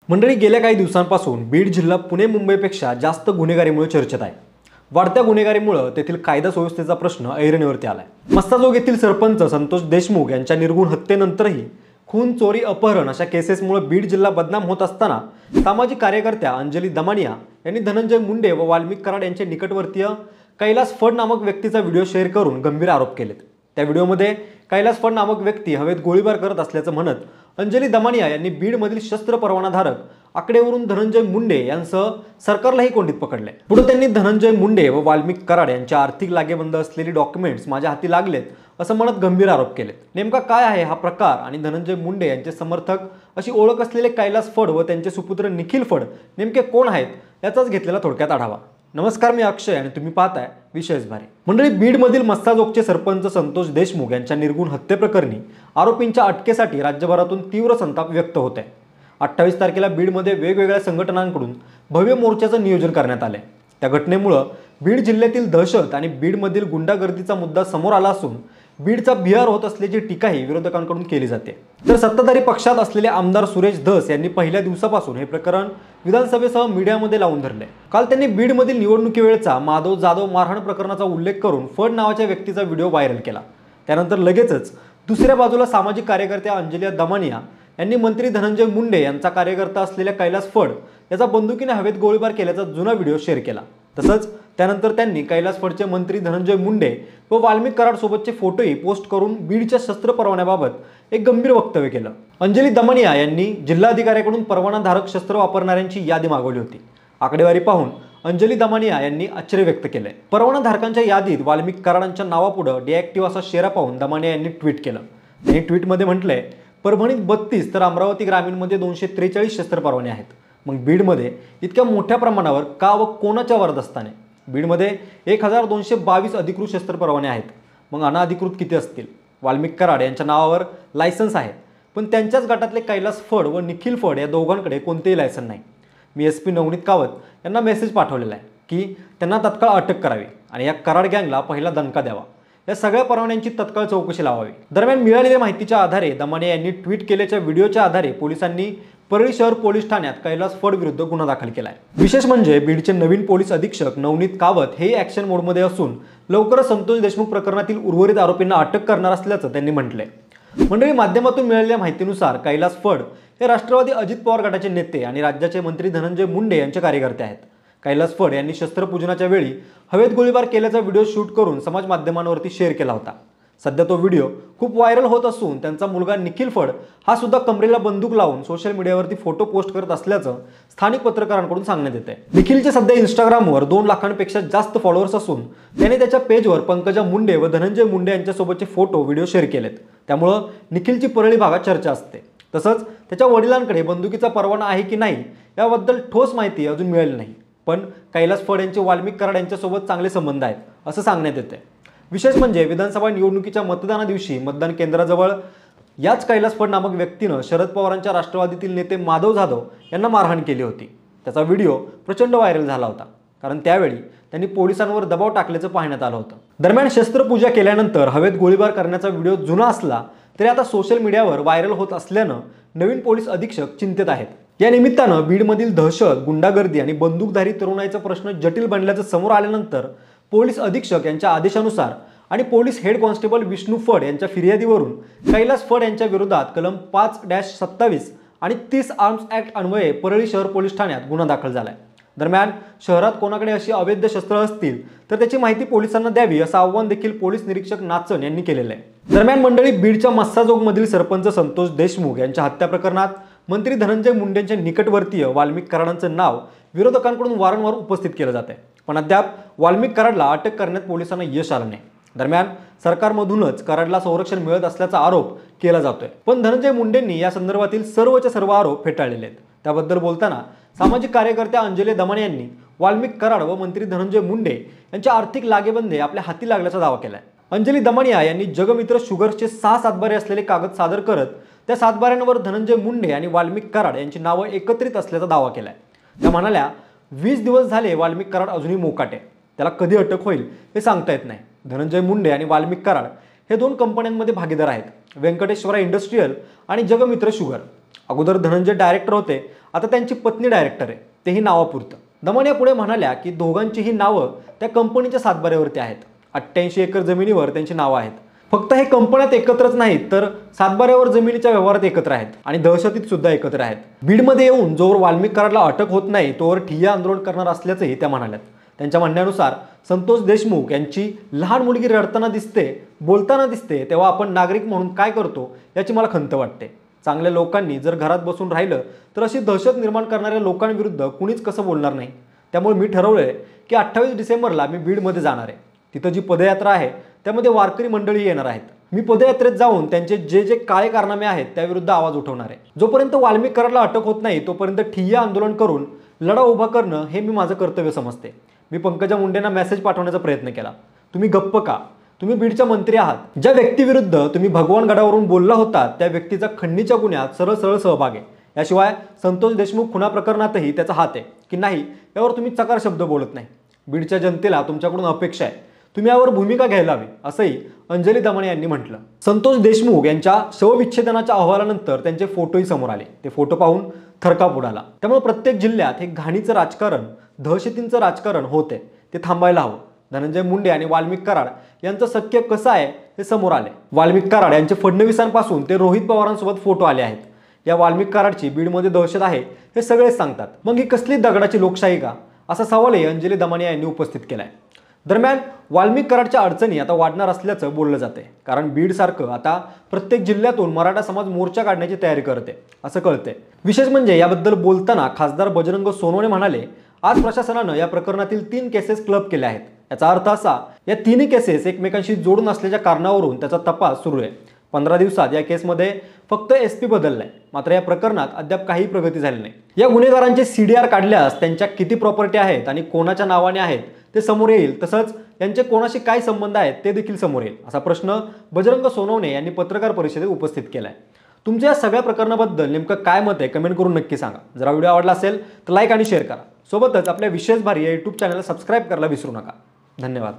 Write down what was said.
मंडळी, गेल्या काही दिवसांपासून बीड जिल्हा पुणे मुंबईपेक्षा जास्त गुन्हेगारीमुळे चर्चेत आहे। वाढत्या गुन्हेगारीमुळे तेथील कायदा सुव्यवस्थेचा प्रश्न ऐरणीवरती आलाय। मस्ताजोग येथील सरपंच संतोष देशमुख यांच्या निर्गुण हत्येनंतरही खून, चोरी, अपहरण अशा केसेसमुळे बीड जिल्हा बदनाम होत असताना सामाजिक कार्यकर्त्या अंजली दमानिया यांनी धनंजय मुंडे व वाल्मिक कराड यांचे निकटवर्तीय कैलास फड नामक व्यक्तीचा व्हिडिओ शेअर करून गंभीर आरोप केलेत। त्या व्हिडिओमध्ये कैलास फड नामक व्यक्ती हवेत गोळीबार करत असल्याचं म्हणत अंजली दमानिया यांनी बीडमधील शस्त्र परवानाधारक आकडेवरून धनंजय मुंडे यांसह सरकारलाही कोंडीत पकडले। पुढे त्यांनी धनंजय मुंडे व वाल्मिक कराड यांच्या आर्थिक लागेबंद असलेली डॉक्युमेंट्स माझ्या हाती लागलेत असं म्हणत गंभीर आरोप केलेत। नेमका काय आहे हा प्रकार आणि धनंजय मुंडे यांचे समर्थक अशी ओळख असलेले कैलास फड व त्यांचे सुपुत्र निखिल फड नेमके कोण आहेत याचाच घेतलेला थोडक्यात आढावा। नमस्कार, मी अक्षय आणि तुम्ही पाहताय विशेष भारी। मंडळी, बीडमधील मस्ताजोगचे सरपंच संतोष देशमुख यांच्या निर्गुण हत्येप्रकरणी आरोपींच्या अटकेसाठी राज्यभरातून तीव्र संताप व्यक्त होत आहे। 28 तारखेला बीडमध्ये वेगवेगळ्या संघटनांकडून भव्य मोर्चाचं नियोजन करण्यात आले। त्या घटनेमुळे बीड जिल्ह्यातील दहशत आणि बीडमधील गुंडागर्दीचा मुद्दा समोर आला असून बीडचा बिहार होत असल्याची टीकाही विरोधकांकडून केली जाते। तर सत्ताधारी पक्षात असलेले आमदार सुरेश धस यांनी पहिल्या दिवसापासून हे प्रकरण विधानसभेसह मीडियामध्ये लावून धरले। काल त्यांनी बीडमधील निवडणुकीवेळचा माधव जाधव मारहाण प्रकरणाचा उल्लेख करून फड नावाच्या व्यक्तीचा व्हिडिओ व्हायरल केला। त्यानंतर लगेचच दुसऱ्या बाजूला सामाजिक कार्यकर्त्या अंजली दमानिया यांनी मंत्री धनंजय मुंडे यांचा कार्यकर्ता असलेल्या कैलास फड याचा बंदुकीने हवेत गोळीबार केल्याचा जुना व्हिडिओ शेअर केला। तसंच त्यानंतर त्यांनी कैलास फडचे मंत्री धनंजय मुंडे व वाल्मिक कराड सोबतचे फोटोही पोस्ट करून बीडच्या शस्त्र परवान्याबाबत एक गंभीर वक्तव्य केलं। अंजली दमानिया यांनी जिल्हाधिकाऱ्यांकडून परवानाधारक शस्त्र वापरणाऱ्यांची यादी मागवली होती। आकडेवारी पाहून अंजली दमानिया यांनी आश्चर्य व्यक्त केले। परवानाधारकांच्या यादीत वाल्मिक कराडांच्या नावापुढे डिॲक्टिव्ह असा शेरा पाहून दमानिया यांनी ट्विट केलं। त्यांनी ट्विटमध्ये म्हटलंय, परभणीत 32 तर अमरावती ग्रामीणमध्ये 243 शस्त्र परवाने आहेत। मग बीडमध्ये इतक्या मोठ्या प्रमाणावर का व कोणाच्या वरदस्ताने? बीडमध्ये 1222 अधिकृत शस्त्र परवाने आहेत। मग अनधिकृत किती असतील? वाल्मिक कराड यांच्या नावावर लायसन्स आहे, पण त्यांच्याच गटातले कैलास फड व निखिल फड या दोघांकडे कोणतेही लायसन्स नाही। मी SP नवनीत कावत यांना मेसेज पाठवलेला आहे की त्यांना तत्काळ अटक करावी आणि या कराड गँगला पहिला दणका द्यावा। या सगळ्या परवान्यांची तत्काळ चौकशी लावावी। दरम्यान मिळालेल्या माहितीच्या आधारे दमानिया यांनी ट्विट केल्याच्या व्हिडिओच्या आधारे पोलिसांनी परळी शहर पोलीस ठाण्यात कैलास फड विरुद्ध गुन्हा दाखल केलाय। विशेष म्हणजे बीडचे नवीन पोलीस अधीक्षक नवनीत कावत हे ॲक्शन मोडमध्ये असून लवकरच संतोष देशमुख प्रकरणातील उर्वरित आरोपींना अटक करणार असल्याचं त्यांनी म्हटलंय। मंडळी, माध्यमातून मिळालेल्या माहितीनुसार कैलास फड हे राष्ट्रवादी अजित पवार गटाचे नेते आणि राज्याचे मंत्री धनंजय मुंडे यांचे कार्यकर्ते आहेत। कैलास फड यांनी शस्त्रपूजनाच्या वेळी हवेत गोळीबार केल्याचा व्हिडिओ शूट करून समाज माध्यमांवरती शेअर केला होता। सध्या तो व्हिडिओ खूप व्हायरल होत असून त्यांचा मुलगा निखिल फड हा सुद्धा कमरेला बंदूक लावून सोशल मीडियावरती फोटो पोस्ट करत असल्याचं स्थानिक पत्रकारांकडून सांगण्यात येत आहे। निखिलचे सध्या इंस्टाग्रामवर 2 लाखांपेक्षा जास्त फॉलोअर्स असून त्याने त्याच्या पेजवर पंकजा मुंडे व धनंजय मुंडे यांच्यासोबतचे फोटो व्हिडिओ शेअर केलेत। त्यामुळे निखिलची परळी भागात चर्चा असते। तसंच त्याच्या वडिलांकडे बंदुकीचा परवाना आहे की नाही याबद्दल ठोस माहिती अजून मिळाली नाही, पण कैलास फड यांचे वाल्मिक कराड यांच्यासोबत चांगले संबंध आहेत असं सांगण्यात येते। विशेष म्हणजे विधानसभा निवडणुकीच्या मतदाना दिवशी मतदान केंद्राजवळ याच कैलास फड नामक व्यक्तीनं शरद पवारांच्या राष्ट्रवादीतील नेते माधव जाधव यांना मारहाण केली होती। त्याचा व्हिडिओ प्रचंड व्हायरल झाला होता, कारण त्यावेळी त्यांनी पोलिसांवर दबाव टाकल्याचं पाहण्यात आलं होतं। दरम्यान शस्त्रपूजा केल्यानंतर हवेत गोळीबार करण्याचा व्हिडिओ जुना असला तरी आता सोशल मीडियावर व्हायरल होत असल्यानं नवीन पोलीस अधीक्षक चिंतेत आहेत। या निमित्तानं बीडमधील दहशत, गुंडागर्दी आणि बंदूकधारी तरुणाईचा प्रश्न जटिल बनल्याचं समोर आल्यानंतर पोलीस अधीक्षक यांच्या आदेशानुसार आणि पोलीस हेड कॉन्स्टेबल विष्णू फड यांच्या फिर्यादीवरून कैलास फड यांच्या विरोधात कलम 5-27 आणि 30 आर्म्स ॲक्ट अन्वये परळी शहर पोलीस ठाण्यात गुन्हा दाखल झालाय। दरम्यान शहरात कोणाकडे अशी अवैध शस्त्र असतील तर त्याची माहिती पोलिसांना द्यावी असं आव्हान देखील पोलीस निरीक्षक नाचन यांनी केलेलं आहे। दरम्यान मंडळी, बीडच्या मस्ताजोगमधील सरपंच संतोष देशमुख यांच्या हत्या प्रकरणात मंत्री धनंजय मुंडेंच्या निकटवर्तीय वाल्मिक कराडांचं नाव विरोधकांकडून वारंवार उपस्थित केलं जात आहे, पण अद्याप वाल्मिक कराडला अटक करण्यात पोलिसांना यश आलं नाही। दरम्यान सरकारमधूनच कराडला संरक्षण मिळत असल्याचा आरोप केला जातोय, पण धनंजय मुंडेंनी या संदर्भातील सर्वचे सर्व आरोप फेटाळलेले आहेत। त्याबद्दल बोलताना सामाजिक कार्यकर्त्या अंजली दमानिया यांनी वाल्मिक कराड व मंत्री धनंजय मुंडे यांच्या आर्थिक लागेबंदे आपल्या हाती लागल्याचा दावा केलाय। अंजली दमानिया यांनी जगमित्र शुगर्सचे 6 सातबारे असलेले कागद सादर करत त्या सातबाऱ्यांवर धनंजय मुंडे आणि वाल्मिक कराड यांची नावं एकत्रित असल्याचा दावा केलाय। त्या म्हणाल्या, 20 दिवस झाले वाल्मिक कराड अजूनही मोकाटे, त्याला कधी अटक होईल हे सांगता येत नाही। धनंजय मुंडे आणि वाल्मिक कराड हे 2 कंपन्यांमध्ये भागीदार आहेत, व्यंकटेश्वरा इंडस्ट्रीयल आणि जगमित्र शुगर। अगोदर धनंजय डायरेक्टर होते, आता त्यांची पत्नी डायरेक्टर आहे, तेही नावापुरतं. दमानिया पुढे म्हणाल्या की दोघांचीही नावं त्या कंपनीच्या सातबाऱ्यावरती आहेत. 88 एकर जमिनीवर त्यांची नावं आहेत. फक्त हे कंपन्यात एकत्रच नाहीत, तर सातबाऱ्यावर जमिनीच्या व्यवहारात एकत्र आहेत आणि दहशतीत सुद्धा एकत्र आहेत. बीडमध्ये येऊन जोवर वाल्मिक कराडला अटक होत नाही तोवर ठिय्या आंदोलन करणार असल्याचंही त्या म्हणाल्यात. त्यांच्या म्हणण्यानुसार संतोष देशमुख यांची लहान मुलगी रडताना दिसते, बोलताना दिसते, तेव्हा आपण नागरिक म्हणून काय करतो याची मला खंत वाटते. चांगल्या लोकांनी जर घरात बसून राहिलं तर अशी दहशत निर्माण करणाऱ्या लोकांविरुद्ध कुणीच कसं बोलणार नाही. त्यामुळे मी ठरवलंय की 28 डिसेंबरला मी बीडमध्ये जाणार आहे. तिथं जी पदयात्रा आहे त्यामध्ये वारकरी मंडळी येणार आहेत. मी पदयात्रेत जाऊन त्यांचे जे जे काळे कारनामे आहेत त्याविरुद्ध आवाज उठवणार आहे. जोपर्यंत वाल्मिक कराडला अटक होत नाही तोपर्यंत ठिय्या आंदोलन करून लढा उभा करणं हे मी माझं कर्तव्य समजते. मी पंकजा मुंडेंना मेसेज पाठवण्याचा प्रयत्न केला, तुम्ही गप्प का? तुम्ही बीडच्या मंत्री आहात. ज्या व्यक्तीविरुद्ध तुम्ही भगवानगडावरून बोलला होता त्या व्यक्तीचा खंडणीच्या गुन्ह्यात सरळ सहभाग आहे. याशिवाय संतोष देशमुख खुना प्रकरणातही त्याचा हात आहे की नाही यावर तुम्ही चकार शब्द बोलत नाही. बीडच्या जनतेला तुमच्याकडून अपेक्षा आहे, तुम्ही यावर भूमिका घ्यायला हवी, असंही अंजली दमानिया यांनी म्हटलं. संतोष देशमुख यांच्या शवविच्छेदनाच्या अहवालानंतर त्यांचे फोटोही समोर आले. ते फोटो पाहून थरकाप उडाला. त्यामुळे प्रत्येक जिल्ह्यात हे घाणीचं राजकारण, दहशतींचं राजकारण होते, ते थांबायला हवं. धनंजय मुंडे आणि वाल्मिक कराड यांचं सख्य कसं आहे हे समोर आले. वाल्मिक कराड यांचे फडणवीसांपासून ते रोहित पवारांसोबत फोटो आले आहेत. या वाल्मिक कराडची बीडमध्ये दहशत आहे हे सगळेच सांगतात. मग ही कसली दगडाची लोकशाही का, असा सवालही अंजली दमानिया यांनी उपस्थित केलाय. दरम्यान वाल्मिक कराडच्या अडचणी आता वाढणार असल्याचं बोललं जाते, कारण बीडसारखं आता प्रत्येक जिल्ह्यातून मराठा समाज मोर्चा काढण्याची तयारी करते असं कळते. विशेष म्हणजे याबद्दल बोलताना खासदार बजरंग सोनवणे म्हणाले, आज प्रशासनानं या प्रकरणातील 3 केसेस क्लब केल्या आहेत. याचा अर्थ असा, या 3 केसेस एकमेकांशी जोडून असल्याच्या कारणावरून त्याचा तपास सुरू आहे. 15 दिवसात या केसमध्ये फक्त SP बदललाय, मात्र या प्रकरणात अद्याप काही प्रगती झाली नाही. या गुन्हेगारांचे CDR काढल्यास त्यांच्या किती प्रॉपर्टी आहेत आणि कोणाच्या नावाने आहेत ते समोर येईल. तसंच यांचे कोणाशी काय संबंध आहेत ते देखील समोर येईल. असा प्रश्न बजरंग सोनवणे यांनी पत्रकार परिषदेत उपस्थित केलाय. तुमच्या या सगळ्या प्रकरणाबद्दल नेमकं काय मत आहे कमेंट करून नक्की सांगा. जर व्हिडिओ आवडला असेल तर लाईक आणि शेअर करा. सोबतच आपल्या विशेष भारी या YouTube चॅनलला सबस्क्राईब करायला विसरू नका. धन्यवाद.